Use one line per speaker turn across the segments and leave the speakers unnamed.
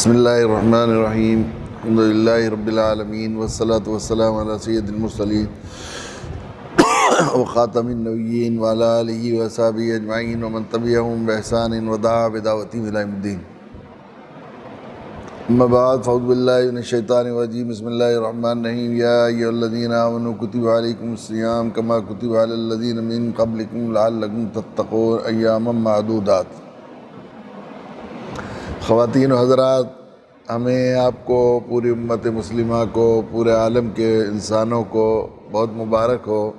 بسم اللہ الرحمن الرحیم الحمد للہ رب العالمین والصلاة والسلام علی سید المرسلین وخاتم النبیین وعلی آلہ وصحبہ اجمعین ومن تبعہم بإحسان ودعا بدعوتہم الی یوم الدین. اما بعد فاعوذ باللہ من الشیطان الرجیم. بسم اللہ الرحمن الرحیم. یا ایھا الذین آمنوا کتب علیکم الصیام کما کتب علی الذین من قبلکم لعلکم تتقون ایاما معدودات. خواتین و حضرات، ہمیں آپ کو، پوری امت مسلمہ کو، پورے عالم کے انسانوں کو بہت مبارک ہو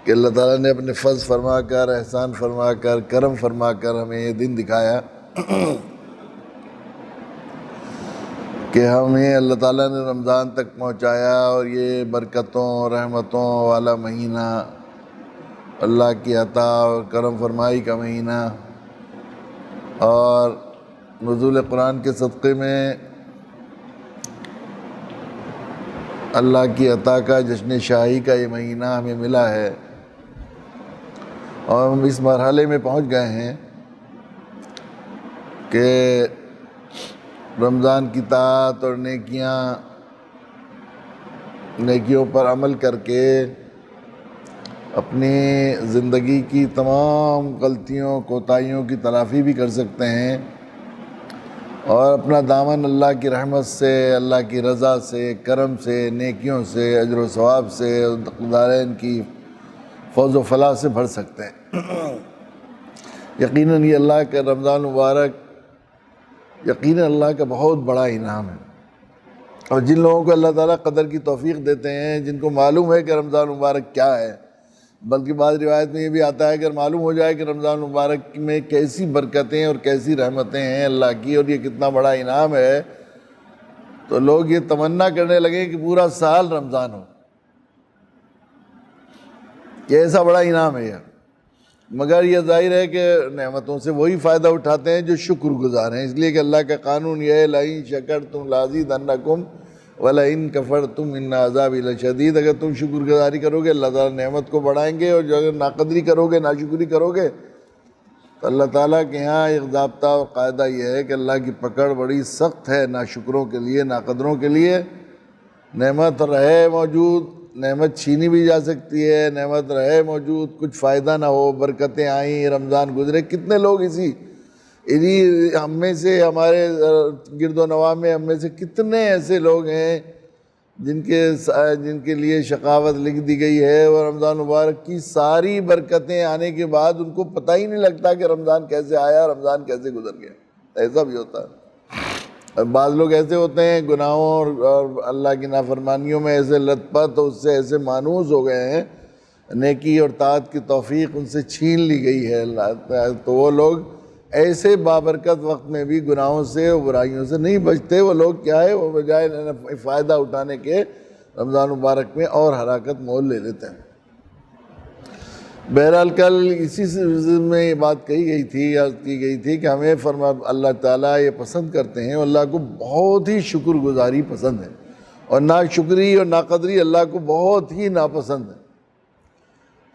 کہ اللہ تعالیٰ نے اپنے فضل فرما کر، احسان فرما کر، کرم فرما کر ہمیں یہ دن دکھایا کہ ہمیں اللہ تعالیٰ نے رمضان تک پہنچایا، اور یہ برکتوں رحمتوں والا مہینہ، اللہ کی عطا اور کرم فرمائی کا مہینہ، اور نزول قرآن کے صدقے میں اللہ کی عطا کا، جشن شاہی کا یہ مہینہ ہمیں ملا ہے، اور ہم اس مرحلے میں پہنچ گئے ہیں کہ رمضان کی طاعت اور نیکیوں پر عمل کر کے اپنی زندگی کی تمام غلطیوں کوتاہیوں کی تلافی بھی کر سکتے ہیں، اور اپنا دامن اللہ کی رحمت سے، اللہ کی رضا سے، کرم سے، نیکیوں سے، اجر و ثواب سے، دارین کی فوز و فلاح سے بھر سکتے ہیں. یقیناً یہ اللہ کا رمضان مبارک یقیناً اللہ کا بہت بڑا انعام ہے، اور جن لوگوں کو اللہ تعالیٰ قدر کی توفیق دیتے ہیں، جن کو معلوم ہے کہ رمضان مبارک کیا ہے، بلکہ بعض روایت میں یہ بھی آتا ہے کہ اگر معلوم ہو جائے کہ رمضان مبارک میں کیسی برکتیں اور کیسی رحمتیں ہیں اللہ کی، اور یہ کتنا بڑا انعام ہے، تو لوگ یہ تمنا کرنے لگے کہ پورا سال رمضان ہو. یہ ایسا بڑا انعام ہے. مگر یہ ظاہر ہے کہ نعمتوں سے وہی فائدہ اٹھاتے ہیں جو شکر گزار ہیں، اس لیے کہ اللہ کا قانون یہ ہے لَئِن شَكَرْتُمْ لَأَزِيدَنَّكُمْ وَلَئِن كَفَرْتُمْ إِنَّ عَذَابِي لَشَدِيدٌ. اگر تم شکر گزاری کرو گے اللہ تعالیٰ نعمت کو بڑھائیں گے، اور جو اگر ناقدری کرو گے، ناشکری کرو گے، تو اللہ تعالیٰ کے یہاں ایک ضابطہ اور قاعدہ یہ ہے کہ اللہ کی پکڑ بڑی سخت ہے ناشکروں کے لیے، ناقدروں کے لیے. نعمت رہے موجود، نعمت چھینی بھی جا سکتی ہے، نعمت رہے موجود کچھ فائدہ نہ ہو، برکتیں آئیں، رمضان گزرے. کتنے لوگ انہی ہم میں سے، ہمارے گرد و نواح میں ہم میں سے کتنے ایسے لوگ ہیں جن کے لیے شقاوت لکھ دی گئی ہے، اور رمضان مبارک کی ساری برکتیں آنے کے بعد ان کو پتہ ہی نہیں لگتا کہ رمضان کیسے آیا، رمضان کیسے گزر گیا. ایسا بھی ہوتا ہے. اور بعض لوگ ایسے ہوتے ہیں گناہوں اور اللہ کی نافرمانیوں میں ایسے لت پت، اس سے ایسے مانوس ہو گئے ہیں، نیکی اور طاعت کی توفیق ان سے چھین لی گئی ہے اللہ، تو وہ لوگ ایسے بابرکت وقت میں بھی گناہوں سے اور برائیوں سے نہیں بچتے. وہ لوگ کیا ہے، وہ بجائے فائدہ اٹھانے کے رمضان مبارک میں اور حرکت مول لے لیتے ہیں. بہرحال کل اسی سلسلے میں یہ بات کہی گئی تھی، عرض کی گئی تھی کہ ہمیں اللہ تعالیٰ یہ پسند کرتے ہیں، اللہ کو بہت ہی شکر گزاری پسند ہے، اور ناشکری اور ناقدری اللہ کو بہت ہی ناپسند ہے.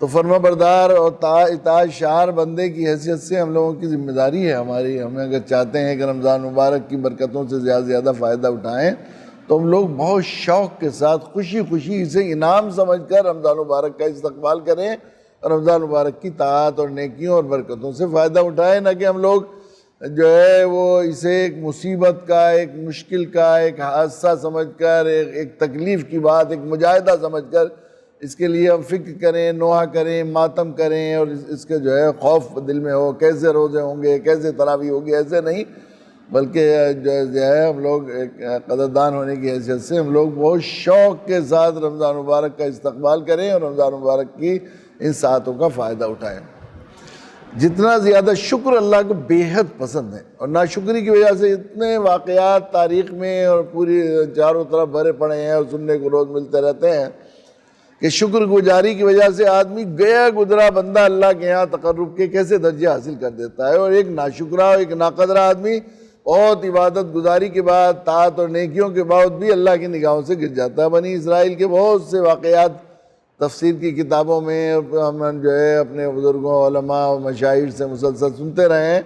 تو فرما بردار اور اطاعت شعار بندے کی حیثیت سے ہم لوگوں کی ذمہ داری ہے ہماری، ہمیں اگر چاہتے ہیں کہ رمضان مبارک کی برکتوں سے زیادہ فائدہ اٹھائیں، تو ہم لوگ بہت شوق کے ساتھ خوشی اسے انعام سمجھ کر رمضان مبارک کا استقبال کریں، اور رمضان مبارک کی طاعت اور نیکیوں اور برکتوں سے فائدہ اٹھائیں، نہ کہ ہم لوگ جو ہے وہ اسے ایک مصیبت کا، ایک مشکل کا، ایک حادثہ سمجھ کر، ایک تکلیف کی بات، ایک مجاہدہ سمجھ کر اس کے لیے ہم فکر کریں، نوحہ کریں، ماتم کریں، اور اس کے جو ہے خوف دل میں ہو، کیسے روزے ہوں گے، کیسے تراویح ہوگی. ایسے نہیں، بلکہ جو ہے ہم لوگ ایک قدردان ہونے کی حیثیت سے ہم لوگ بہت شوق کے ساتھ رمضان مبارک کا استقبال کریں، اور رمضان مبارک کی ان ساعتوں کا فائدہ اٹھائیں. جتنا زیادہ شکر اللہ کو بے حد پسند ہے، اور ناشکری کی وجہ سے اتنے واقعات تاریخ میں اور پوری چاروں طرف بھرے پڑے ہیں، اور سننے کو روز ملتے رہتے ہیں کہ شکر گزاری کی وجہ سے آدمی گیا گزرا بندہ اللہ کے یہاں تقرب کے کیسے درجے حاصل کر دیتا ہے، اور ایک ناشکرہ، ایک ناقدرہ آدمی بہت عبادت گزاری کے بعد، طاعت اور نیکیوں کے بعد بھی اللہ کی نگاہوں سے گر جاتا ہے. بنی اسرائیل کے بہت سے واقعات تفسیر کی کتابوں میں ہم جو ہے اپنے بزرگوں، علماء اور مشاہیر سے مسلسل سنتے رہے ہیں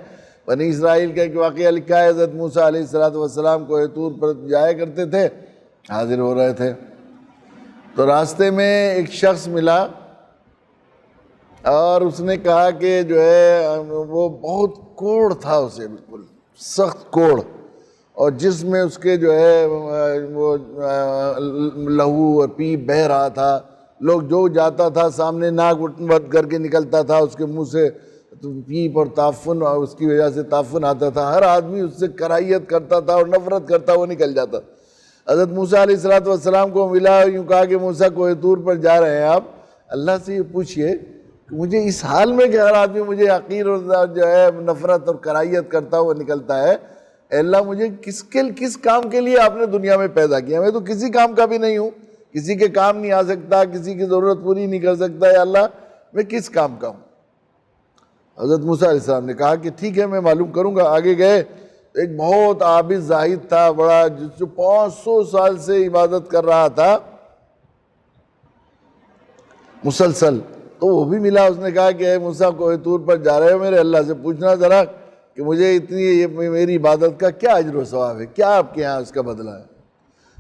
بنی اسرائیل کا ایک واقعہ لکھا ہے، حضرت موسیٰ علیہ السلام کوہ طور پر جایا کرتے تھے، حاضر ہو رہے تھے، تو راستے میں ایک شخص ملا اور اس نے کہا کہ جو ہے وہ بہت کوڑ تھا، اسے بالکل سخت کوڑ، اور جس میں اس کے جو ہے وہ لہو اور پیپ بہہ رہا تھا، لوگ جو جاتا تھا سامنے ناک بند کر کے نکلتا تھا اس کے منہ سے پیپ اور تعفن، اور اس کی وجہ سے تعفن آتا تھا، ہر آدمی اس سے کراہیت کرتا تھا اور نفرت کرتا، وہ نکل جاتا۔ حضرت موسیٰ علیہ السلام کو ملا، یوں کہا کہ موسیٰ کوہ طور پر جا رہے ہیں آپ، اللہ سے یہ پوچھئے کہ مجھے اس حال میں کہ ہر آدمی مجھے حقیر اور جو ہے نفرت اور کراہیت کرتا ہوا نکلتا ہے، اے اللہ مجھے کس کام کے لیے آپ نے دنیا میں پیدا کیا؟ میں تو کسی کام کا بھی نہیں ہوں، کسی کے کام نہیں آ سکتا، کسی کی ضرورت پوری نہیں کر سکتا، اے اللہ میں کس کام کا ہوں؟ حضرت موسیٰ علیہ السلام نے کہا کہ ٹھیک ہے میں معلوم کروں گا۔ آگے گئے، ایک بہت عابد زاہد تھا بڑا، جو 500 سال سے عبادت کر رہا تھا مسلسل، تو وہ بھی ملا۔ اس نے کہا کہ اے موسیٰ کوہ طور پر جا رہے ہو، میرے اللہ سے پوچھنا ذرا کہ مجھے اتنی میری عبادت کا کیا اجر و ثواب ہے، کیا آپ کے ہاں اس کا بدلہ ہے؟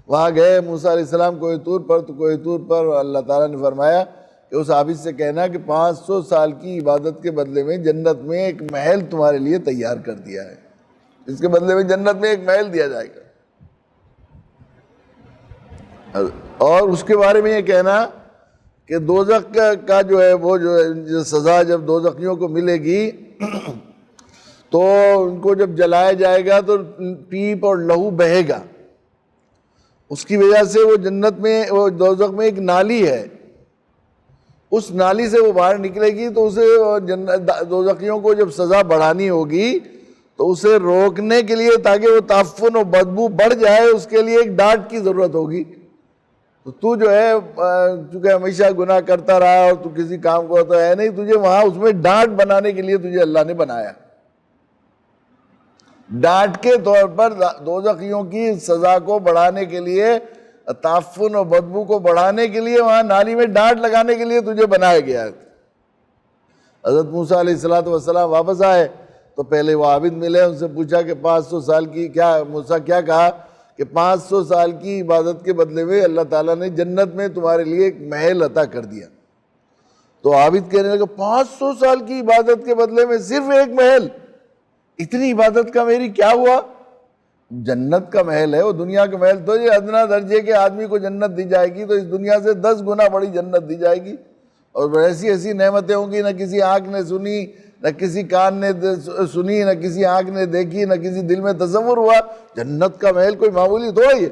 وہاں گئے موسیٰ علیہ السلام کوہ طور پر، تو کوہ طور پر اللہ تعالیٰ نے فرمایا کہ اس عابد سے کہنا کہ 500 سال کی عبادت کے بدلے میں جنت میں ایک محل تمہارے لیے تیار کر دیا ہے، اس کے بدلے میں جنت میں ایک محل دیا جائے گا۔ اور اس کے بارے میں یہ کہنا کہ دوزخ کا جو ہے وہ جو سزا جب دوزخیوں کو ملے گی تو ان کو جب جلایا جائے گا تو پیپ اور لہو بہے گا، اس کی وجہ سے وہ جنت میں، وہ دوزخ میں ایک نالی ہے، اس نالی سے وہ باہر نکلے گی، تو اسے دوزخیوں کو جب سزا بڑھانی ہوگی تو اسے روکنے کے لیے، تاکہ وہ تعفن و بدبو بڑھ جائے، اس کے لیے ایک ڈانٹ کی ضرورت ہوگی۔ تو جو ہے چونکہ ہمیشہ گناہ کرتا رہا اور تو کسی کام کو تو ہے نہیں، تجھے وہاں اس میں ڈانٹ بنانے کے لیے تجھے اللہ نے بنایا، ڈانٹ کے طور پر دوزخیوں کی سزا کو بڑھانے کے لیے، تعفن و بدبو کو بڑھانے کے لیے وہاں نالی میں ڈانٹ لگانے کے لیے تجھے بنایا گیا ہے۔ حضرت موسیٰ علیہ السلام واپس آئے تو پہلے وہ عابد ملے، ان سے پوچھا کہ 500 سال کی موسیٰ کیا کہا کہ 500 سال کی عبادت کے بدلے میں اللہ تعالیٰ نے جنت میں تمہارے لیے ایک محل عطا کر دیا۔ تو عابد کہنے لگا 500 سال کی عبادت کے بدلے میں صرف ایک محل، اتنی عبادت کا میری کیا ہوا؟ جنت کا محل ہے وہ، دنیا کا محل تو یہ ادنا درجے کے آدمی کو جنت دی جائے گی، تو اس دنیا سے 10 گنا بڑی جنت دی جائے گی، اور ایسی ایسی نعمتیں ہوں گی، نہ کسی آنکھ نے سنی، نہ کسی کان نے سنی، نہ کسی آنکھ نے دیکھی، نہ کسی دل میں تصور ہوا۔ جنت کا محل کوئی معمولی تو ہے یہ،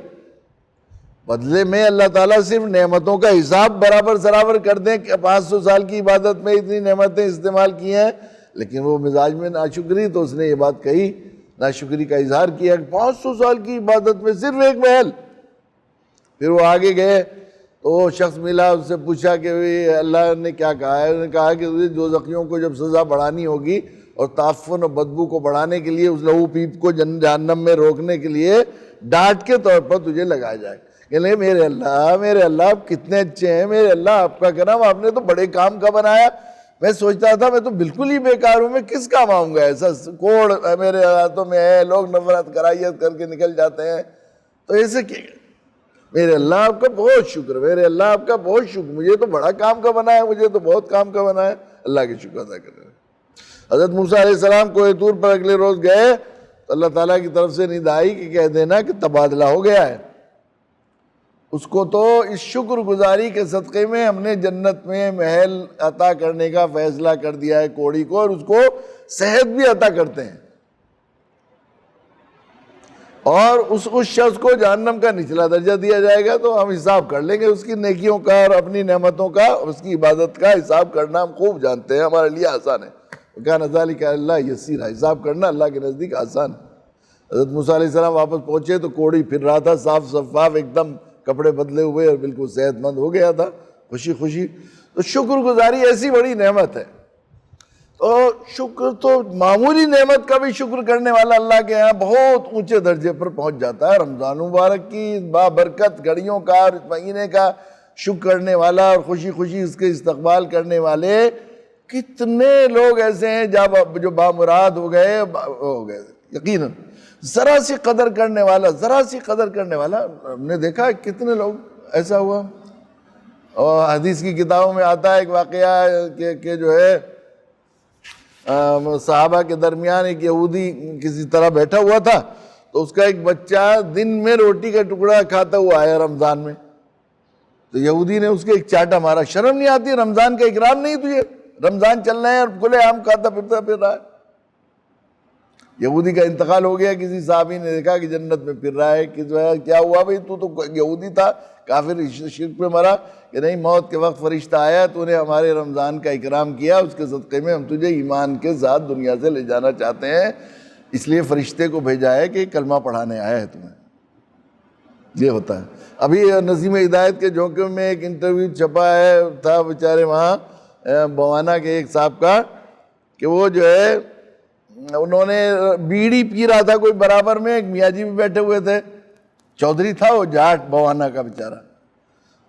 بدلے میں اللہ تعالیٰ صرف نعمتوں کا حساب برابر سرابر کر دیں کہ 500 سال کی عبادت میں اتنی نعمتیں استعمال کی ہیں، لیکن وہ مزاج میں ناشکری، تو اس نے یہ بات کہی، ناشکری کا اظہار کیا کہ 500 سال کی عبادت میں صرف ایک محل۔ پھر وہ آگے گئے تو وہ شخص ملا، اس سے پوچھا کہ اللہ نے کیا کہا ہے؟ انہوں نے کہا کہ دوزخیوں کو جب سزا بڑھانی ہوگی اور تعفن اور بدبو کو بڑھانے کے لیے، اس لہو پیپ کو جہنم میں روکنے کے لیے ڈانٹ کے طور پر تجھے لگایا جائے۔ کہ لے میرے اللہ آپ کتنے اچھے ہیں، میرے اللہ آپ کا کرم، آپ نے تو بڑے کام کا بنایا، میں سوچتا تھا میں تو بالکل ہی بیکار ہوں، میں کس کام آؤں گا، ایسا کوڑ میرے ہاتھوں میں ہے، لوگ نفرت کراہیت کر کے نکل جاتے ہیں، تو ایسے کیا؟ میرے اللہ آپ کا بہت شکر، میرے اللہ آپ کا بہت شکر، مجھے تو بڑا کام کا بنایا، مجھے تو بہت کام کا بنایا، اللہ کے شکر ادا کر رہے ہیں۔ حضرت موسیٰ علیہ السلام کوہ طور پر اگلے روز گئے تو اللہ تعالیٰ کی طرف سے ندا آئی کہ کہہ دینا کہ تبادلہ ہو گیا ہے، اس کو تو اس شکر گزاری کے صدقے میں ہم نے جنت میں محل عطا کرنے کا فیصلہ کر دیا ہے کوڑی کو، اور اس کو صحت بھی عطا کرتے ہیں، اور اس شخص کو جہنم کا نچلا درجہ دیا جائے گا، تو ہم حساب کر لیں گے اس کی نیکیوں کا اور اپنی نعمتوں کا، اس کی عبادت کا حساب کرنا ہم خوب جانتے ہیں، ہمارے لیے آسان ہے۔ کان ذالک علی اللہ یسیر، حساب کرنا اللہ کے نزدیک آسان ہے۔ حضرت موسیٰ علیہ السلام واپس پہنچے تو کوڑی پھر رہا تھا، صاف شفاف ایک دم، کپڑے بدلے ہوئے اور بالکل صحت مند ہو گیا تھا، خوشی خوشی۔ تو شکر گزاری ایسی بڑی نعمت ہے، تو شکر تو معمولی نعمت کا بھی شکر کرنے والا اللہ کے یہاں بہت اونچے درجے پر پہنچ جاتا ہے۔ رمضان مبارک کی بابرکت گھڑیوں کا اور اس مہینے کا شکر کرنے والا اور خوشی خوشی اس کے استقبال کرنے والے کتنے لوگ ایسے ہیں جو بامراد ہو گئے یقیناً ذرا سی قدر کرنے والا ہم نے دیکھا کتنے لوگ ایسا ہوا. اور حدیث کی کتابوں میں آتا ہے ایک واقعہ کہ جو ہے صحابہ کے درمیان ایک یہودی کسی طرح بیٹھا ہوا تھا, تو اس کا ایک بچہ دن میں روٹی کا ٹکڑا کھاتا ہوا آیا رمضان میں, تو یہودی نے اس کے ایک چاٹا مارا. شرم نہیں آتی؟ رمضان کا اکرام نہیں تجھے؟ رمضان چل رہے ہیں اور کھلے عام کھاتا پھر رہا ہے. یہودی کا انتقال ہو گیا, کسی صحابی نے دیکھا کہ جنت میں پھر رہا ہے, کہ جو ہے کیا ہوا بھائی, تو یہودی تھا, کافر شرک پہ مرا, کہ نہیں موت کے وقت فرشتہ آیا, تو نے ہمارے رمضان کا اکرام کیا, اس کے صدقے میں ہم تجھے ایمان کے ساتھ دنیا سے لے جانا چاہتے ہیں, اس لیے فرشتے کو بھیجا ہے کہ کلمہ پڑھانے آیا ہے تمہیں. یہ ہوتا ہے. ابھی نظیم ہدایت کے جھونکے میں ایک انٹرویو چھپا تھا بیچارے وہاں بوانا کے ایک صاحب کا, کہ وہ جو ہے انہوں نے بیڑی پی رہا تھا کوئی برابر میں, ایک میاں جی بھی بیٹھے ہوئے تھے, چودھری تھا وہ جاٹ بوانا کا بیچارہ.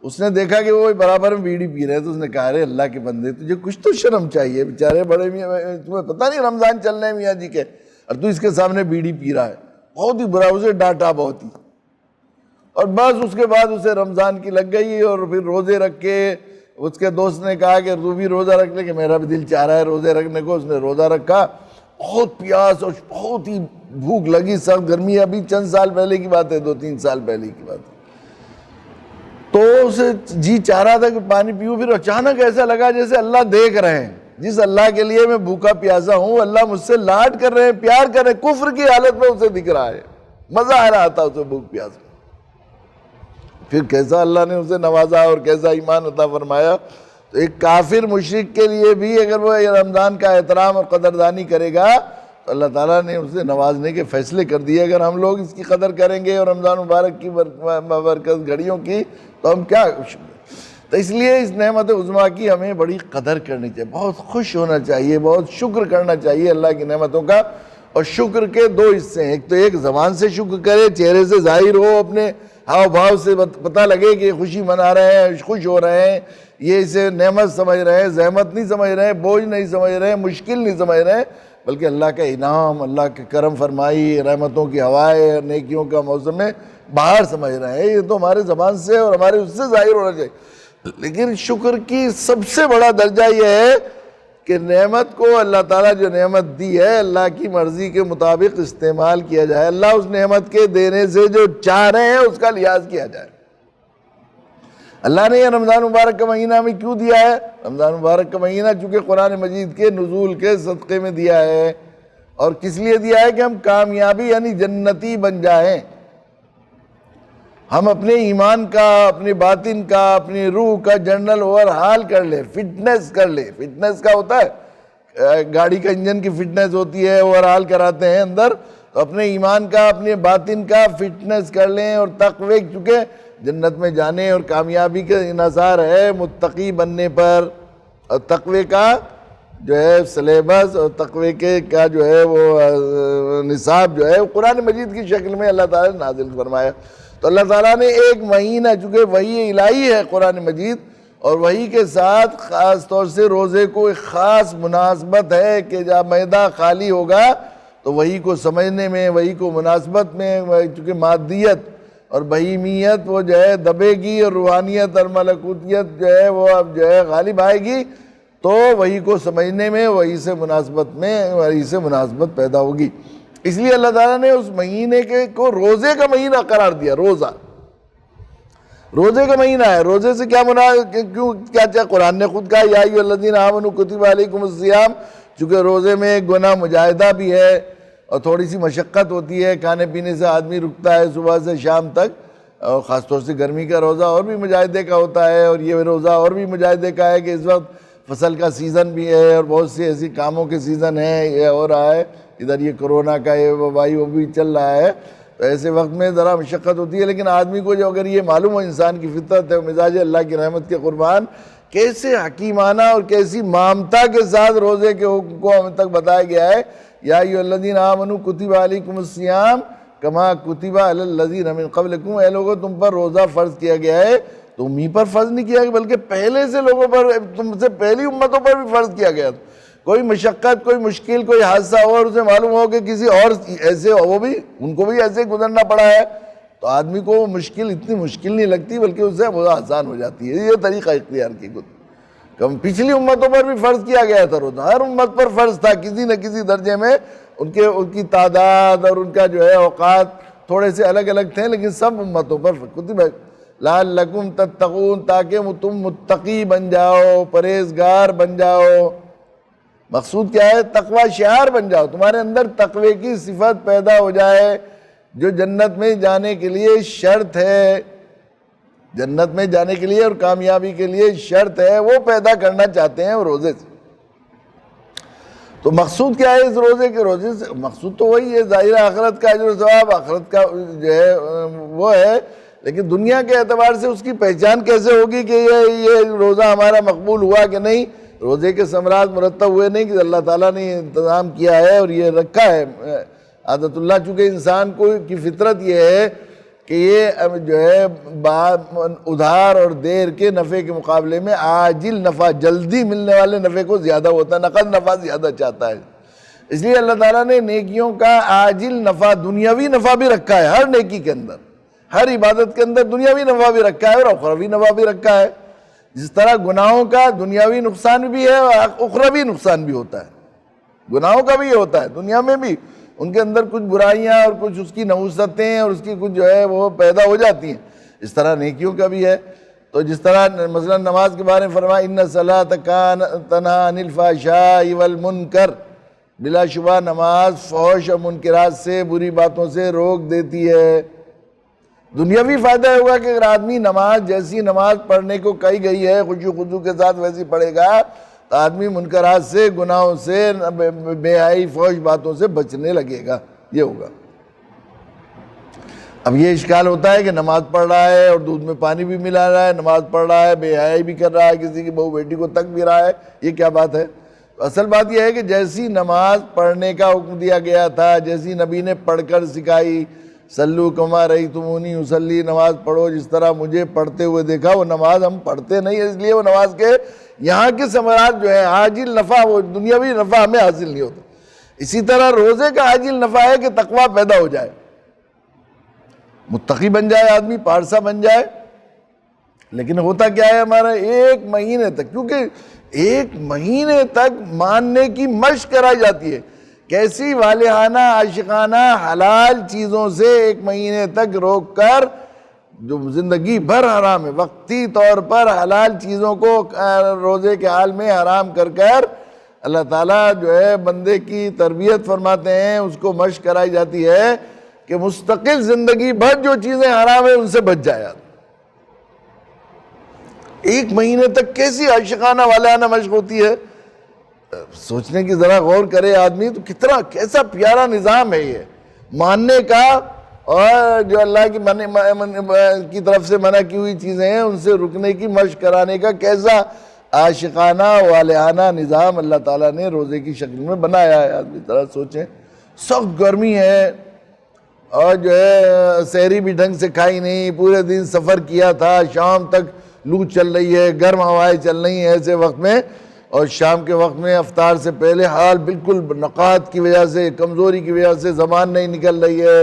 اس نے دیکھا کہ وہ برابر میں بیڑی پی رہے, تو اس نے کہا ارے اللہ کے بندے تجھے کچھ تو شرم چاہیے, بیچارے بڑے میاں, تمہیں پتہ نہیں رمضان چل رہے ہیں میاں جی کے, اور تو اس کے سامنے بیڑی پی رہا ہے. بہت ہی برا, اسے ڈانٹا بہت ہی. اور بس اس کے بعد اسے رمضان کی لگ گئی, اور پھر روزے رکھ کے اس کے دوست نے کہا کہ تو بھی روزہ رکھ لے, کہ میرا بھی دل چاہ رہا ہے روزے رکھنے کو. اس نے روزہ رکھا, بہت پیاس اور بہت ہی بھوک لگی, سخت گرمی, ابھی چند سال پہلے کی بات ہے, 2-3 سال پہلے کی بات ہے. تو اسے جی چاہ رہا تھا کہ پانی پیوں, پھر اچانک ایسا لگا جیسے اللہ دیکھ رہے ہیں, جس اللہ کے لیے میں بھوکا پیاسا ہوں, اللہ مجھ سے لاڈ کر رہے ہیں, پیار کر رہے ہیں, کفر کی حالت میں اسے دکھ رہا ہے, مزہ آ رہا تھا اسے بھوک پیاس میں. پھر کیسا اللہ نے اسے نوازا اور کیسا ایمان عطا فرمایا. تو ایک کافر مشرک کے لیے بھی اگر وہ رمضان کا احترام اور قدردانی کرے گا, تو اللہ تعالیٰ نے اسے نوازنے کے فیصلے کر دیے. اگر ہم لوگ اس کی قدر کریں گے اور رمضان مبارک کی برکت گھڑیوں کی, تو ہم کیا. تو اس لیے اس نعمت عظمیٰ کی ہمیں بڑی قدر کرنی چاہیے, بہت خوش ہونا چاہیے, بہت شکر کرنا چاہیے اللہ کی نعمتوں کا. اور شکر کے 2 حصے ہیں, ایک تو ایک زبان سے شکر کرے, چہرے سے ظاہر ہو, اپنے ہاؤ بھاؤ سے پتہ لگے کہ خوشی منا رہے ہیں, خوش ہو رہے ہیں, یہ اسے نعمت سمجھ رہے ہیں, زحمت نہیں سمجھ رہے ہیں, بوجھ نہیں سمجھ رہے ہیں, مشکل نہیں سمجھ رہے ہیں, بلکہ اللہ کا انعام, اللہ کے کرم فرمائی, رحمتوں کی ہوائیں, نیکیوں کا موسم میں باہر سمجھ رہے ہیں. یہ تو ہمارے زبان سے اور ہمارے اس سے ظاہر ہونا چاہیے. لیکن شکر کی سب سے بڑا درجہ یہ ہے کہ نعمت کو اللہ تعالیٰ جو نعمت دی ہے, اللہ کی مرضی کے مطابق استعمال کیا جائے. اللہ اس نعمت کے دینے سے جو چاہ رہے ہیں اس کا لحاظ کیا جائے. اللہ نے یہ رمضان مبارک کا مہینہ ہمیں کیوں دیا ہے؟ رمضان مبارک کا مہینہ چونکہ قرآن مجید کے نزول کے صدقے میں دیا ہے. اور کس لیے دیا ہے؟ کہ ہم کامیابی یعنی جنتی بن جائیں. ہم اپنے ایمان کا, اپنے باطن کا, اپنی روح کا جنرل اوور ہال کر لیں, فٹنس کر لیں. فٹنس کا ہوتا ہے گاڑی کا انجن کی فٹنس ہوتی ہے, اوور ہال کراتے ہیں اندر. تو اپنے ایمان کا, اپنے باطن کا فٹنس کر لیں. اور تقوی, چونکہ جنت میں جانے اور کامیابی کے انحصار ہے متقی بننے پر. اور تقوی کا جو ہے سلیبس اور تقوی کا جو ہے وہ نصاب جو ہے وہ قرآن مجید کی شکل میں اللہ تعالیٰ نے نازل فرمایا. تو اللہ تعالیٰ نے ایک مہینہ, چونکہ وحی الہی ہے قرآن مجید, اور وحی کے ساتھ خاص طور سے روزے کو ایک خاص مناسبت ہے کہ جب معدہ خالی ہوگا تو وحی کو سمجھنے میں, وحی کو مناسبت میں, چونکہ مادیت اور بہیمیت وہ جو ہے دبے گی اور روحانیت اور ملکوتیت جو ہے وہ اب جو ہے غالب آئے گی, تو وحی کو سمجھنے میں, وحی سے مناسبت پیدا ہوگی. اس لیے اللہ تعالیٰ نے اس مہینے کو روزے کا مہینہ قرار دیا. روزے کا مہینہ ہے. روزے سے کیا کیا قرآن نے خود کہا یا ایھا الذین آمنوا کتب علیکم الصیام, چونکہ روزے میں ایک گناہ مجاہدہ بھی ہے اور تھوڑی سی مشقت ہوتی ہے, کھانے پینے سے آدمی رکتا ہے صبح سے شام تک, اور خاص طور سے گرمی کا روزہ اور بھی مجاہدے کا ہوتا ہے, اور یہ روزہ اور بھی مجاہدے کا ہے کہ اس وقت فصل کا سیزن بھی ہے اور بہت سی ایسی کاموں کے سیزن ہیں, یہ ہو رہا ہے, ادھر یہ کرونا کا یہ وبائی وہ بھی چل رہا ہے. تو ایسے وقت میں ذرا مشقت ہوتی ہے, لیکن آدمی کو جو اگر یہ معلوم ہو, انسان کی فطرت ہے, مزاج اللہ کی رحمت کے قربان, کیسے حکیمانہ اور کیسی مامتا کے ساتھ روزے کے حکم کو ہم تک بتایا گیا ہے. یا ایھا الذین آمنوا کتب علیکم الصیام کما کتب علی الذین من قبلکم, اے لوگوں تم پر روزہ فرض کیا گیا ہے تم ہی پر فرض نہیں کیا بلکہ پہلے سے لوگوں پر، تم سے پہلی امتوں پر بھی فرض کیا گیا تھا۔ کوئی مشقت، کوئی مشکل، کوئی حادثہ ہو اور اسے معلوم ہو کہ کسی اور ایسے وہ بھی ان کو بھی ایسے گزرنا پڑا ہے، تو آدمی کو وہ مشکل اتنی مشکل نہیں لگتی بلکہ اس سے بہت آسان ہو جاتی ہے۔ یہ طریقہ اختیار کی خود پچھلی امتوں پر بھی فرض کیا گیا تھا روزہ، ہر امت پر فرض تھا کسی نہ کسی درجے میں، ان کی تعداد اور ان کا جو ہے اوقات تھوڑے سے الگ الگ تھے، لیکن سب امتوں پر کتب لعلکم تتقون، تاکہ تم متقی بن جاؤ، پرہیزگار بن جاؤ۔ مقصود کیا ہے؟ تقوی شعار بن جاؤ، تمہارے اندر تقوی کی صفت پیدا ہو جائے، جو جنت میں جانے کے لیے شرط ہے، جنت میں جانے کے لیے اور کامیابی کے لیے شرط ہے، وہ پیدا کرنا چاہتے ہیں روزے سے۔ تو مقصود کیا ہے اس روزے سے؟ مقصود تو وہی ہے، ظاہر آخرت کا اجر و ثواب، آخرت کا جو ہے وہ ہے، لیکن دنیا کے اعتبار سے اس کی پہچان کیسے ہوگی کہ یہ روزہ ہمارا مقبول ہوا کہ نہیں؟ روزے کے ثمرات مرتب ہوئے نہیں کہ اللہ تعالیٰ نے انتظام کیا ہے اور یہ رکھا ہے عادت اللہ، چونکہ انسان کی فطرت یہ ہے کہ یہ جو ہے ادھار اور دیر کے نفع کے مقابلے میں عاجل نفع، جلدی ملنے والے نفع کو زیادہ ہوتا ہے، نقد نفع زیادہ چاہتا ہے۔ اس لیے اللہ تعالیٰ نے نیکیوں کا عاجل نفع، دنیاوی نفع بھی رکھا ہے ہر نیکی کے اندر، ہر عبادت کے اندر دنیاوی نفع بھی رکھا ہے اور اخروی نفع بھی رکھا ہے۔ جس طرح گناہوں کا دنیاوی نقصان بھی ہے اور اخروی نقصان بھی ہوتا ہے، گناہوں کا بھی یہ ہوتا ہے، دنیا میں بھی ان کے اندر کچھ برائیاں اور کچھ اس کی نحوستیں اور اس کی کچھ جو ہے وہ پیدا ہو جاتی ہیں، اس طرح نیکیوں کا بھی ہے۔ تو جس طرح مثلا نماز کے بارے میں فرمایا ان الصلاۃ کانت تنہی عن الفحشاء والمنکر، بلا شبہ نماز فحش اور منکرات سے، بری باتوں سے روک دیتی ہے۔ دنیاوی فائدہ ہوگا کہ اگر آدمی نماز جیسی نماز پڑھنے کو کہی گئی ہے خشوع خضوع کے ساتھ ویسی پڑھے گا تو آدمی منکرات سے، گناہوں سے، بے حیائی فحش باتوں سے بچنے لگے گا، یہ ہوگا۔ اب یہ اشکال ہوتا ہے کہ نماز پڑھ رہا ہے اور دودھ میں پانی بھی ملا رہا ہے، نماز پڑھ رہا ہے، بے حیائی بھی کر رہا ہے، کسی کی بہو بیٹی کو تک بھی رہا ہے، یہ کیا بات ہے؟ اصل بات یہ ہے کہ جیسی نماز پڑھنے کا حکم دیا گیا تھا، جیسی نبی نے پڑھ کر سکھائی، صلو کما رأیتمونی اصلی، نماز پڑھو جس طرح مجھے پڑھتے ہوئے دیکھا، وہ نماز ہم پڑھتے نہیں، اس لیے وہ نماز کے یہاں کے ثمرات جو ہے عاجل نفع، وہ دنیاوی نفع ہمیں حاصل نہیں ہوتا۔ اسی طرح روزے کا عاجل نفع ہے کہ تقوی پیدا ہو جائے، متقی بن جائے آدمی، پارسا بن جائے۔ لیکن ہوتا کیا ہے ہمارا ایک مہینے تک، کیونکہ ایک مہینے تک ماننے کی مشق کرائی جاتی ہے، کیسی والہانہ عاشقانہ حلال چیزوں سے ایک مہینے تک روک کر، جو زندگی بھر حرام ہے، وقتی طور پر حلال چیزوں کو روزے کے حال میں حرام کر کر اللہ تعالیٰ جو ہے بندے کی تربیت فرماتے ہیں، اس کو مشق کرائی جاتی ہے کہ مستقل زندگی بھر جو چیزیں حرام ہیں ان سے بچ جائے۔ ایک مہینے تک کیسی عاشقانہ والہانہ مشق ہوتی ہے، سوچنے کی ذرا غور کرے آدمی تو کتنا کیسا پیارا نظام ہے یہ ماننے کا، اور جو اللہ کی طرف سے منع کی ہوئی چیزیں ہیں ان سے رکنے کی مشق کرانے کا کیسا عاشقانہ والہانہ نظام اللہ تعالیٰ نے روزے کی شکل میں بنایا ہے۔ آدمی ذرا سوچیں، سخت گرمی ہے اور جو ہے سحری بھی ڈھنگ سے کھائی نہیں، پورے دن سفر کیا تھا، شام تک لو چل رہی ہے، گرم ہوائیں چل رہی ہیں ایسے وقت میں، اور شام کے وقت میں افطار سے پہلے حال بالکل نقاہت کی وجہ سے، کمزوری کی وجہ سے زبان نہیں نکل رہی ہے،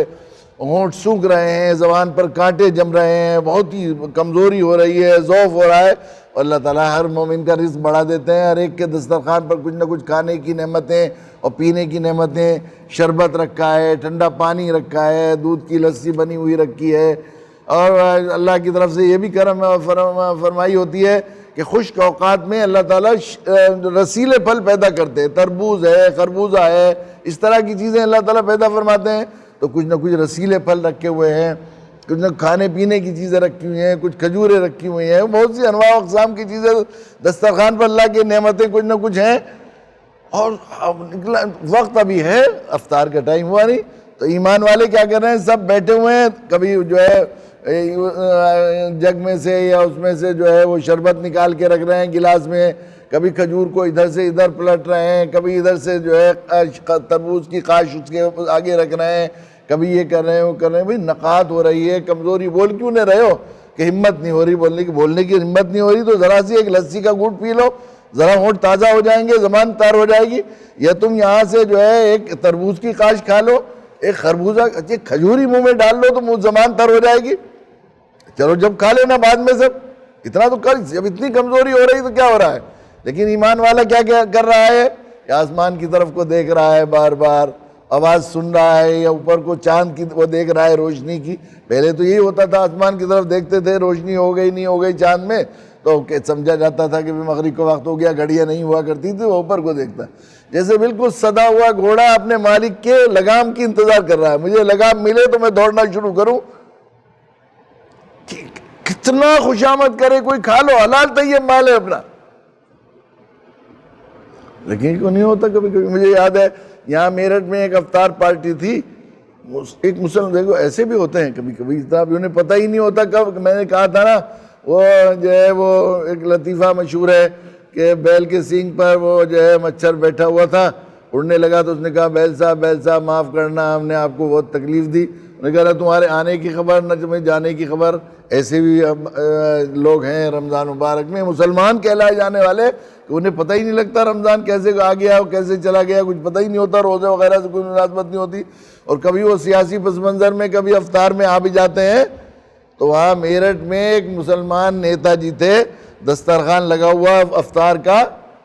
ہونٹ سوکھ رہے ہیں، زبان پر کانٹے جم رہے ہیں، بہت ہی کمزوری ہو رہی ہے، ضعف ہو رہا ہے، اور اللہ تعالیٰ ہر مومن کا رزق بڑھا دیتے ہیں، ہر ایک کے دسترخوان پر کچھ نہ کچھ کھانے کی نعمتیں اور پینے کی نعمتیں، شربت رکھا ہے، ٹھنڈا پانی رکھا ہے، دودھ کی لسی بنی ہوئی رکھی ہے، اور اللہ کی طرف سے یہ بھی کرم فرمائی ہوتی ہے کہ خشک اوقات میں اللہ تعالیٰ رسیلے پھل پیدا کرتے ہیں، تربوز ہے، خربوزہ ہے، اس طرح کی چیزیں اللہ تعالیٰ پیدا فرماتے ہیں، تو کچھ نہ کچھ رسیلے پھل رکھے ہوئے ہیں، کچھ نہ کھانے پینے کی چیزیں رکھی ہوئی ہیں، کچھ کھجوریں رکھی ہوئی ہیں، بہت سی انواع و اقسام کی چیزیں دسترخوان پر اللہ کی نعمتیں کچھ نہ کچھ ہیں، اور وقت ابھی ہے، افطار کا ٹائم ہوا نہیں، تو ایمان والے کیا کر رہے ہیں، سب بیٹھے ہوئے ہیں، کبھی جو ہے جگ میں سے یا اس میں سے جو ہے وہ شربت نکال کے رکھ رہے ہیں گلاس میں، کبھی کھجور کو ادھر سے ادھر پلٹ رہے ہیں، کبھی ادھر سے جو ہے تربوز کی قاش اس کے آگے رکھ رہے ہیں، کبھی یہ کر رہے ہیں وہ کر رہے ہیں، بھئی نقاہت ہو رہی ہے، کمزوری بول کیوں نہیں رہے ہو کہ ہمت نہیں ہو رہی بولنے کی ہمت نہیں ہو رہی، تو ذرا سی ایک لسی کا گھونٹ پی لو، ذرا ہونٹ تازہ ہو جائیں گے، زبان تار ہو جائے گی. یا تم یہاں سے جو ہے ایک تربوز کی کاش کھا لو، ایک خربوزہ کھجوری منہ میں ڈال لو تو زبان تر ہو جائے گی. چلو جب کھا لینا بعد میں سب، اتنا تو کر. جب اتنی کمزوری ہو رہی تو کیا ہو رہا ہے؟ لیکن ایمان والا کیا کر رہا ہے کہ آسمان کی طرف کو دیکھ رہا ہے، بار بار آواز سن رہا ہے، یا اوپر کو چاند کی وہ دیکھ رہا ہے روشنی کی. پہلے تو یہی ہوتا تھا، آسمان کی طرف دیکھتے تھے، روشنی ہو گئی نہیں ہو گئی چاند میں تو سمجھا جاتا تھا کہ مغرب کا وقت ہو گیا، گھڑیاں نہیں ہوا کرتی تھی، وہ اوپر کو دیکھتا. جیسے بالکل سدا ہوا گھوڑا اپنے مالک کے لگام کی انتظار کر رہا ہے، مجھے لگام ملے تو میں دوڑنا شروع کروں. کتنا خوشامد کرے کوئی، کھا لو، حلال طیب مال ہے اپنا. لیکن کیوں نہیں ہوتا کبھی کبھی. مجھے یاد ہے یہاں میرٹھ میں ایک افطار پارٹی تھی، ایک مسلم، دیکھو ایسے بھی ہوتے ہیں کبھی کبھی، اب انہیں پتہ ہی نہیں ہوتا. کب میں نے کہا تھا نا، وہ جو ہے وہ ایک لطیفہ مشہور ہے کہ بیل کے سینگ پر وہ جو ہے مچھر بیٹھا ہوا تھا، اڑنے لگا تو اس نے کہا بیل صاحب معاف کرنا، ہم نے آپ کو بہت تکلیف دی. انہوں نے کہا تمہارے آنے کی خبر نہ تمہیں جانے کی خبر. ایسے بھی لوگ ہیں رمضان مبارک میں مسلمان کہلائے جانے والے کہ انہیں پتہ ہی نہیں لگتا رمضان کیسے آ گیا اور کیسے چلا گیا، کچھ پتہ ہی نہیں ہوتا، روزے وغیرہ سے کوئی مناسبت نہیں ہوتی. اور کبھی وہ سیاسی پس منظر میں کبھی افطار میں آ بھی جاتے ہیں. تو وہاں میرٹھ میں ایک مسلمان نیتا جی تھے، دسترخوان لگا ہوا افطار کا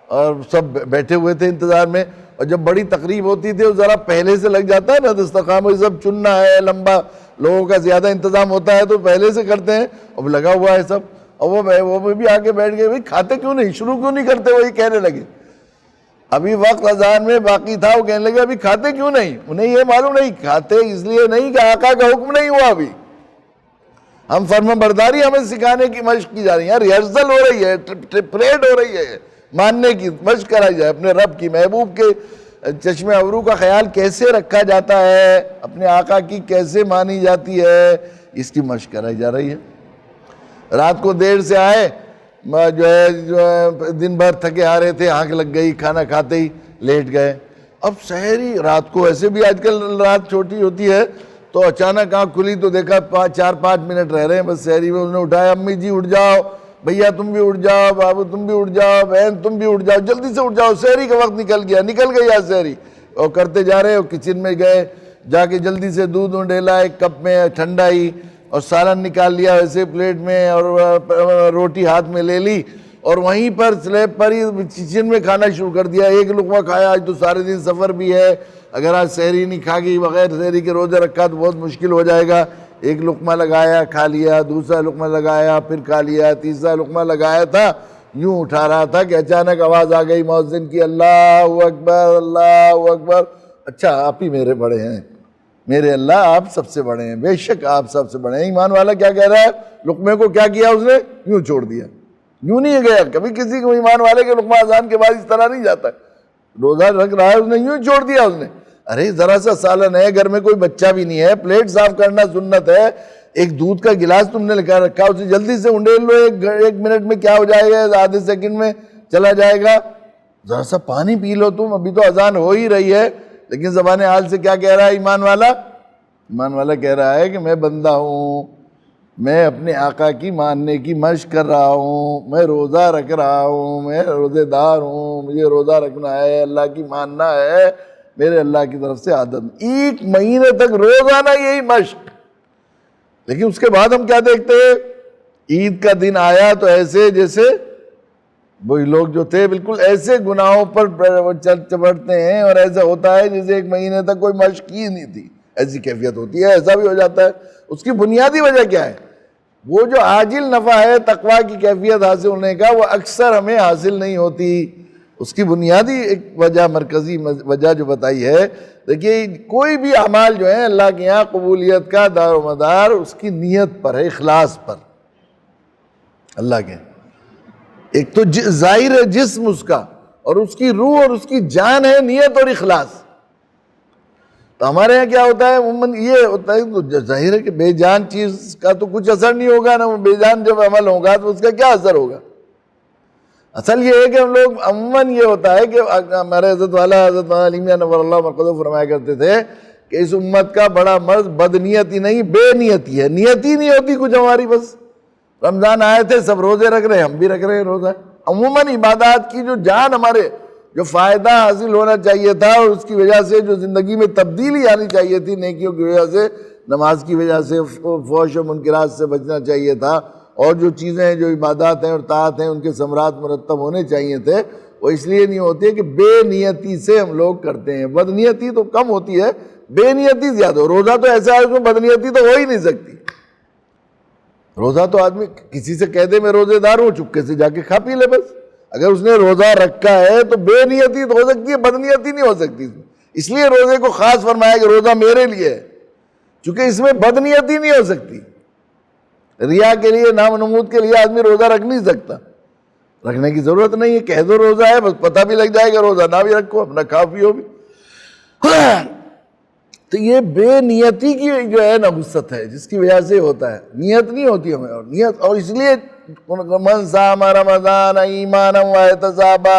اور سب بیٹھے ہوئے تھے انتظار میں. اور جب بڑی تقریب ہوتی تھی وہ ذرا پہلے سے لگ جاتا ہے نا دسترخوان میں، سب چننا ہے، لمبا لوگوں کا زیادہ انتظام ہوتا ہے تو پہلے سے کرتے ہیں. اب لگا ہوا ہے سب، اور وہ بھی آگے بیٹھ گئے، بھائی کھاتے کیوں نہیں، شروع کیوں نہیں کرتے؟ وہی کہنے لگے. ابھی وقت اذان میں باقی تھا، وہ کہنے لگے ابھی کھاتے کیوں نہیں؟ انہیں یہ معلوم نہیں کھاتے اس لیے نہیں کہ آقا کا حکم نہیں ہوا. ابھی ہم فرما برداری ہمیں سکھانے کی مشق کی جا رہی ہے، ریہرسل ہو رہی ہے، پریڈ ہو رہی ہے، ماننے کی مشق کرائی جائے. اپنے رب کی، محبوب کے چشم ابرو کا خیال کیسے رکھا جاتا ہے، اپنے آقا کی کیسے مانی جاتی ہے، اس کی مشق کرائی جا رہی ہے. رات کو دیر سے آئے، جو ہے دن بھر تھکے آ رہے تھے، آنکھ لگ گئی، کھانا کھاتے ہی لیٹ گئے. اب سحری رات کو، ایسے بھی آج کل رات چھوٹی ہوتی ہے تو اچانک آنکھ کھلی تو دیکھا 4-5 منٹ رہ رہے ہیں بس سحری میں. انہوں نے اٹھایا، امی جی اٹھ جاؤ، بھیا تم بھی اٹھ جاؤ، بابو تم بھی اٹھ جاؤ، بہن تم بھی اٹھ جاؤ، جلدی سے اٹھ جاؤ، سحری کا وقت نکل گیا سحری. اور کرتے جا رہے، اور کچن میں گئے، جا کے جلدی سے دودھ ڈیلا ایک کپ میں ٹھنڈا ہی، اور سالن نکال لیا ویسے پلیٹ میں، اور روٹی ہاتھ میں لے لی، اور وہیں پر سلیب پر ہی کچن میں کھانا شروع کر دیا. ایک لقمہ کھایا، آج تو سارے دن سفر بھی ہے، اگر آج سحری نہیں کھا گئی، بغیر سحری کے روزہ رکھا تو بہت مشکل ہو جائے گا. ایک لقمہ لگایا، کھا لیا، دوسرا لقمہ لگایا، پھر کھا لیا، تیسرا لقمہ لگایا تھا، یوں اٹھا رہا تھا کہ اچانک آواز آ گئی مؤذن کی، اللہ اکبر اللہ اکبر. اچھا آپ ہی میرے بڑے ہیں، میرے اللہ آپ سب سے بڑے ہیں، بے شک آپ سب سے بڑے ہیں. ایمان والا کیا کہہ رہا ہے؟ لقمے کو کیا کیا اس نے؟ یوں چھوڑ دیا. یوں نہیں گیا کبھی کسی کو ایمان والے کے لقمہ اذان کے بعد اس طرح نہیں جاتا. روزہ رکھ رہا ہے اس نے، یوں چھوڑ دیا اس نے. ارے ذرا سا سالن ہے، گھر میں کوئی بچہ بھی نہیں ہے، پلیٹ صاف کرنا سنت ہے. ایک دودھ کا گلاس تم نے لکھا رکھا، اسے جلدی سے انڈیل لو، ایک منٹ میں کیا ہو جائے گا، آدھے سیکنڈ میں چلا جائے گا. ذرا سا پانی پی لو تم، ابھی تو اذان ہو ہی رہی ہے. لیکن زبان حال سے کیا کہہ رہا ہے ایمان والا؟ ایمان والا کہہ رہا ہے کہ میں بندہ ہوں، میں اپنے آقا کی ماننے کی مشق کر رہا ہوں، میں روزہ رکھ رہا ہوں، میں روزے دار ہوں، مجھے روزہ رکھنا ہے، اللہ کی ماننا ہے، میرے اللہ کی طرف سے عادت. 1 مہینے تک روزانہ یہی مشق. لیکن اس کے بعد ہم کیا دیکھتے ہیں؟ عید کا دن آیا تو ایسے جیسے وہی لوگ جو تھے بالکل ایسے گناہوں پر چڑھتے ہیں، اور ایسا ہوتا ہے جیسے 1 مہینے تک کوئی مشق ہی نہیں تھی. ایسی کیفیت ہوتی ہے، ایسا بھی ہو جاتا ہے. اس کی بنیادی وجہ کیا ہے؟ وہ جو عاجل نفع ہے تقویٰ کی کیفیت حاصل ہونے کا، وہ اکثر ہمیں حاصل نہیں ہوتی. اس کی بنیادی ایک وجہ، مرکزی وجہ جو بتائی ہے، دیکھیے کوئی بھی اعمال جو ہیں اللہ کے یہاں قبولیت کا دار و مدار اس کی نیت پر ہے، اخلاص پر. اللہ کے ایک تو ظاہر ہے جسم اس کا، اور اس کی روح اور اس کی جان ہے نیت اور اخلاص. تو ہمارے یہاں کیا ہوتا ہے عموماً یہ ہوتا ہے، ظاہر ہے کہ بے جان چیز کا تو کچھ اثر نہیں ہوگا نا، بے جان جب عمل ہوگا تو اس کا کیا اثر ہوگا. اصل یہ ہے کہ ہم لوگ عموماً یہ ہوتا ہے کہ ہمارے حضرت علی میاں نور اللہ مرقدہ فرمایا کرتے تھے کہ اس امت کا بڑا مرض بد نیتی نہیں، بے نیتی ہے. نیتی نہیں ہوتی کچھ ہماری، بس رمضان آئے تھے سب روزے رکھ رہے ہیں، ہم بھی رکھ رہے ہیں روزہ۔ عموماً عبادات کی جو جان ہمارے جو فائدہ حاصل ہونا چاہیے تھا اور اس کی وجہ سے جو زندگی میں تبدیلی آنی چاہیے تھی نیکیوں کی وجہ سے، نماز کی وجہ سے فحش و منکرات سے بچنا چاہیے تھا، اور جو چیزیں جو عبادات ہیں اور طاعت ہیں ان کے ثمرات مرتب ہونے چاہیے تھے، وہ اس لیے نہیں ہوتے کہ بے نیتی سے ہم لوگ کرتے ہیں۔ بد نیتی تو کم ہوتی ہے، بے نیتی زیادہ ہو۔ روزہ تو ایسا ہے اس میں بد نیتی تو ہو ہی نہیں سکتی۔ روزہ تو آدمی کسی سے کہہ دے میں روزے دار ہوں، چپکے سے جا کے کھا پی لے بس۔ اگر اس نے روزہ رکھا ہے تو بے نیتی تو ہو سکتی ہے، بد نیتی نہیں ہو سکتی۔ اس لیے روزے کو خاص فرمایا کہ روزہ میرے لیے ہے، چونکہ اس میں بد نیتی نہیں ہو سکتی۔ ریا کے لیے، نام و نمود کے لیے آدمی روزہ رکھ نہیں سکتا، رکھنے کی ضرورت نہیں ہے، کہہ دو روزہ ہے بس پتہ بھی لگ جائے گا، روزہ نہ بھی رکھو اپنا کھا پیو بھی۔ تو یہ بے نیتی کی جو ہے نبوست ہے جس کی وجہ سے ہوتا ہے، نیت نہیں ہوتی ہمیں، اور نیت، اور اس لیے من صام رمضان ایمانا واحتسابا،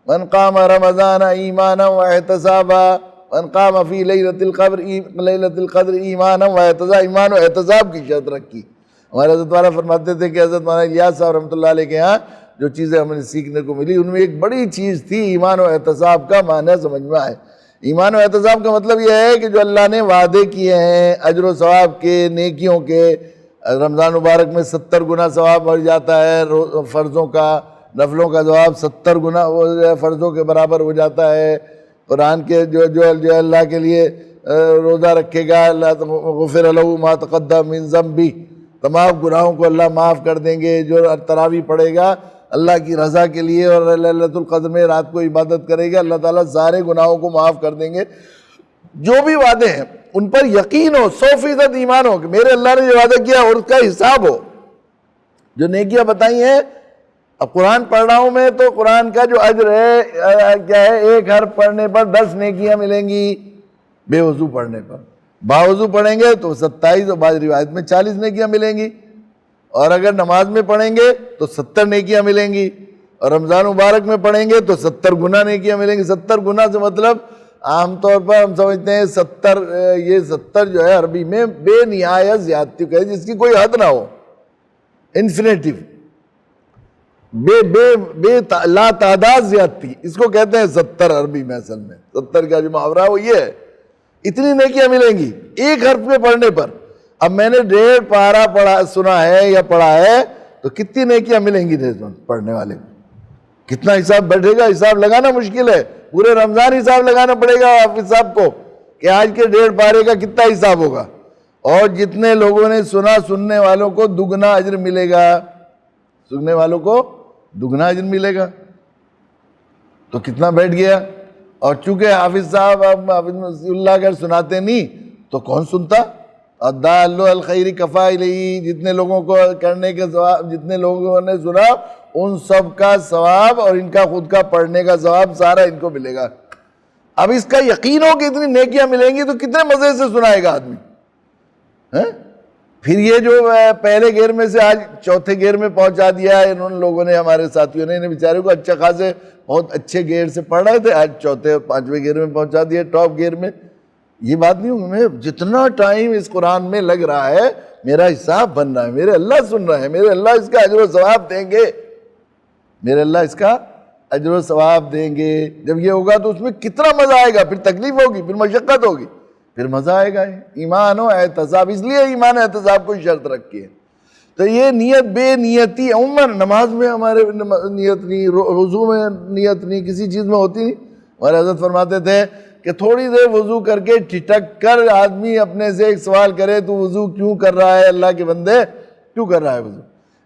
من قام رمضان ایمانا واحتسابا، من قام فی لیلۃ القدر ایمانا واحتسابا۔ ایمان و احتساب کی شرط رکھی۔ ہمارے حضرت والا فرماتے تھے کہ حضرت مولانا الیاس صاحب رحمۃ اللہ علیہ کے ہاں جو چیزیں ہمیں سیکھنے کو ملی ان میں ایک بڑی چیز تھی ایمان و احتساب کا معنی سمجھ میں آئے۔ ایمان و احتساب کا مطلب یہ ہے کہ جو اللہ نے وعدے کیے ہیں اجر و ثواب کے، نیکیوں کے، رمضان مبارک میں 70 گنا ثواب بڑھ جاتا ہے، فرضوں کا، نفلوں کا ثواب 70 گنا فرضوں کے برابر ہو جاتا ہے۔ قرآن کے جو اللہ کے لیے روزہ رکھے گا، اللہ غفر لہ ما تقدم من ذنبہ، تمام گناہوں کو اللہ معاف کر دیں گے۔ جو تراویح پڑھے گا اللہ کی رضا کے لیے اور لیلۃ القدر میں رات کو عبادت کرے گا، اللہ تعالیٰ سارے گناہوں کو معاف کر دیں گے۔ جو بھی وعدے ہیں ان پر یقین ہو، 100% ایمان ہو کہ میرے اللہ نے جو وعدہ کیا اور اس کا حساب ہو۔ جو نیکیاں بتائی ہیں، اب قرآن پڑھ رہا ہوں میں تو قرآن کا جو اجر ہے کیا ہے، ایک حرف پڑھنے پر 10 نیکیاں ملیں گی، بے وضو پڑھنے پر۔ باوضو پڑھیں گے تو 27، اور بعض روایت میں 40 نیکیاں ملیں گی، اور اگر نماز میں پڑھیں گے تو 70 نیکیاں ملیں گی، اور رمضان مبارک میں پڑھیں گے تو 70 گنا نیکیاں ملیں گی۔ 70 گنا سے مطلب عام طور پر ہم سمجھتے ہیں 70، یہ 70 جو ہے عربی میں بے نہایت زیادتی کہ جس کی کوئی حد نہ ہو، انفینیٹیو، بے لا تعداد زیادتی، اس کو کہتے ہیں 70 عربی میں۔ اصل میں 70 کا جو محاورہ ہے وہ یہ ہے، اتنی نیکیاں ملیں گی ایک حرف میں پڑھنے پر۔ اب میں نے 1.5 پارہ سنا ہے یا پڑھا ہے تو کتنی نیکیاں ملیں گی پڑھنے والے کو؟ کتنا حساب بیٹھے گا؟ حساب لگانا مشکل ہے، پورے رمضان حساب لگانا پڑے گا حافظ صاحب کو کہ آج کے 1.5 پارے کا کتنا حساب ہوگا۔ اور جتنے لوگوں نے سنا، سننے والوں کو دگنا اجر ملے گا، سننے والوں کو دگنا اجر ملے گا، تو کتنا بیٹھ گیا۔ اور چونکہ حافظ صاحب حافظ مسیح اللہ اگر سناتے نہیں تو کون سنتا؟ الدال الخیر کفا الیہ، جتنے لوگوں کو کرنے کے ثواب، جتنے لوگوں نے سنا ان سب کا ثواب اور ان کا خود کا پڑھنے کا ثواب سارا ان کو ملے گا۔ اب اس کا یقین ہو کہ اتنی نیکیاں ملیں گی تو کتنے مزے سے سنائے گا آدمی۔ پھر یہ جو پہلے گیئر میں سے آج چوتھے گیئر میں پہنچا دیا ہے ان لوگوں نے، ہمارے ساتھیوں نے، انہیں بیچارے کو اچھا خاصے بہت اچھے گیئر سے پڑھ رہے تھے، آج چوتھے اور 5ویں گیئر میں پہنچا دیا، ٹاپ گیئر میں۔ یہ بات نہیں ہوگی، میں جتنا ٹائم اس قرآن میں لگ رہا ہے میرا حساب بن رہا ہے، میرے اللہ سن رہا ہے، میرے اللہ اس کا اجر و ثواب دیں گے، میرے اللہ اس کا اجر و ثواب دیں گے۔ جب یہ ہوگا تو اس میں کتنا مزہ آئے گا، پھر تکلیف ہوگی، پھر مشقت ہوگی، پھر مزہ آئے گا۔ ایمان و احتساب، اس لیے ایمان و احتساب کو شرط رکھی ہے۔ تو یہ نیت بے نیتی عموماً نماز میں ہمارے نیت نہیں، وضو میں نیت نہیں، کسی چیز میں ہوتی نہیں۔ ہمارے حضرت فرماتے تھے کہ تھوڑی دیر وضو کر کے ٹھٹک کر آدمی اپنے سے ایک سوال کرے، تو وضو کیوں کر رہا ہے اللہ کے بندے، کیوں کر رہا ہے وضو؟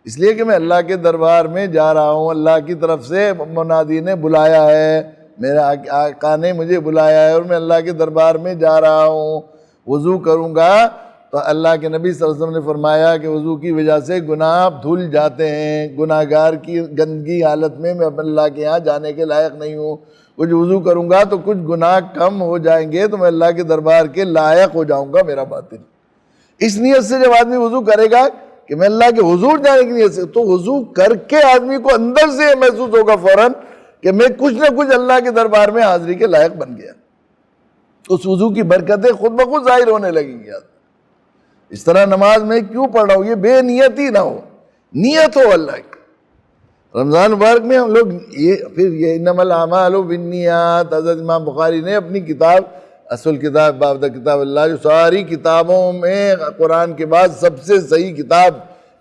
اس لیے کہ میں اللہ کے دربار میں جا رہا ہوں، اللہ کی طرف سے منادی نے بلایا ہے، میرے آقا نے مجھے بلایا ہے اور میں اللہ کے دربار میں جا رہا ہوں۔ وضو کروں گا تو اللہ کے نبی صلی اللہ علیہ وسلم نے فرمایا کہ وضو کی وجہ سے گناہ دھل جاتے ہیں، گناہ گار کی گندگی حالت میں میں اللہ کے یہاں جانے کے لائق نہیں ہوں۔ کچھ وضو کروں گا تو کچھ گناہ کم ہو جائیں گے تو میں اللہ کے دربار کے لائق ہو جاؤں گا، میرا باطن۔ اس نیت سے جب آدمی وضو کرے گا کہ میں اللہ کے حضور جانے کی نیت سے، تو وضو کر کے آدمی کو اندر سے یہ محسوس ہوگا فوراً کہ میں کچھ نہ کچھ اللہ کے دربار میں حاضری کے لائق بن گیا۔ اس وضو کی برکتیں خود بخود ظاہر ہونے لگیں گی۔ اس طرح نماز میں کیوں پڑھ رہا ہوں، یہ بے نیتی نہ ہو، نیت ہو اللہ کی۔ رمضان مبارک میں ہم لوگ یہ انما الاعمال بالنیات، حضرت امام بخاری نے اپنی کتاب، اصل کتاب باب دا کتاب اللہ، جو ساری کتابوں میں قرآن کے بعد سب سے صحیح کتاب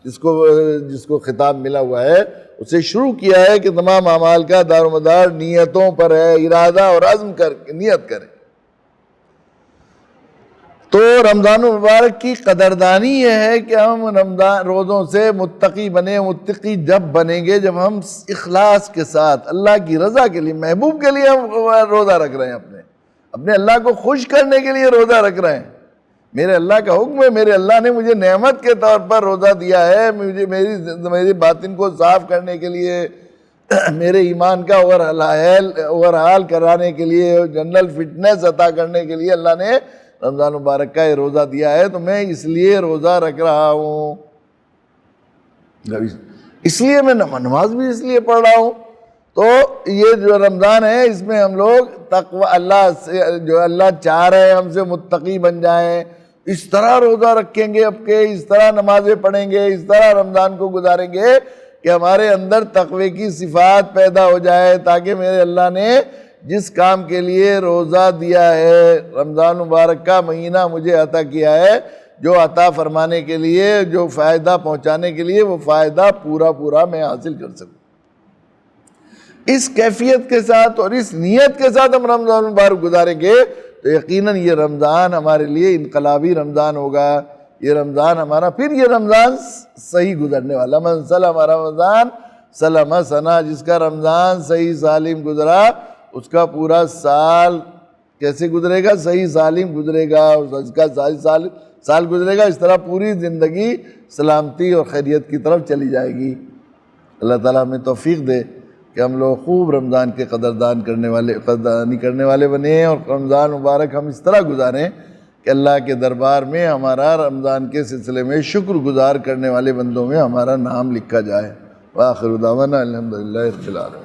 جس کو خطاب ملا ہوا ہے، اسے شروع کیا ہے کہ تمام اعمال کا دار و مدار نیتوں پر ہے، ارادہ اور عزم کر کے نیت کریں۔ تو رمضان المبارک کی قدردانی یہ ہے کہ ہم رمضان روزوں سے متقی بنے۔ متقی جب بنیں گے جب ہم اخلاص کے ساتھ اللہ کی رضا کے لیے، محبوب کے لیے ہم روزہ رکھ رہے ہیں، اپنے اللہ کو خوش کرنے کے لیے روزہ رکھ رہے ہیں۔ میرے اللہ کا حکم ہے، میرے اللہ نے مجھے نعمت کے طور پر روزہ دیا ہے، مجھے میری باطن کو صاف کرنے کے لیے، میرے ایمان کا اوورحال کرانے کے لیے، جنرل فٹنس عطا کرنے کے لیے اللہ نے رمضان مبارک کا یہ روزہ دیا ہے، تو میں اس لیے روزہ رکھ رہا ہوں، اس لیے میں نماز بھی اس لیے پڑھ رہا ہوں۔ تو یہ جو رمضان ہے اس میں ہم لوگ تقوی اللہ سے، جو اللہ چاہ رہے ہیں ہم سے متقی بن جائیں، اس طرح روزہ رکھیں گے، اب کے اس طرح نمازیں پڑھیں گے، اس طرح رمضان کو گزاریں گے کہ ہمارے اندر تقوی کی صفات پیدا ہو جائے، تاکہ میرے اللہ نے جس کام کے لیے روزہ دیا ہے، رمضان مبارک کا مہینہ مجھے عطا کیا ہے، جو عطا فرمانے کے لیے، جو فائدہ پہنچانے کے لیے، وہ فائدہ پورا میں حاصل کر سکوں۔ اس کیفیت کے ساتھ اور اس نیت کے ساتھ ہم رمضان مبارک گزاریں گے تو یقیناً یہ رمضان ہمارے لیے انقلابی رمضان ہوگا۔ یہ رمضان ہمارا، پھر یہ رمضان صحیح گزرنے والا، من سلم رمضان سلم سنا، جس کا رمضان صحیح سالم گزرا اس کا پورا سال کیسے گزرے گا؟ صحیح سالم گزرے گا، اس کا سال گزرے گا، اس طرح پوری زندگی سلامتی اور خیریت کی طرف چلی جائے گی۔ اللہ تعالیٰ ہمیں توفیق دے کہ ہم لوگ خوب رمضان کے قدردانی کرنے والے بنیں، اور رمضان مبارک ہم اس طرح گزاریں کہ اللہ کے دربار میں ہمارا رمضان کے سلسلے میں شکر گزار کرنے والے بندوں میں ہمارا نام لکھا جائے۔ وآخر دعوانا الحمدللہ رب العالمین۔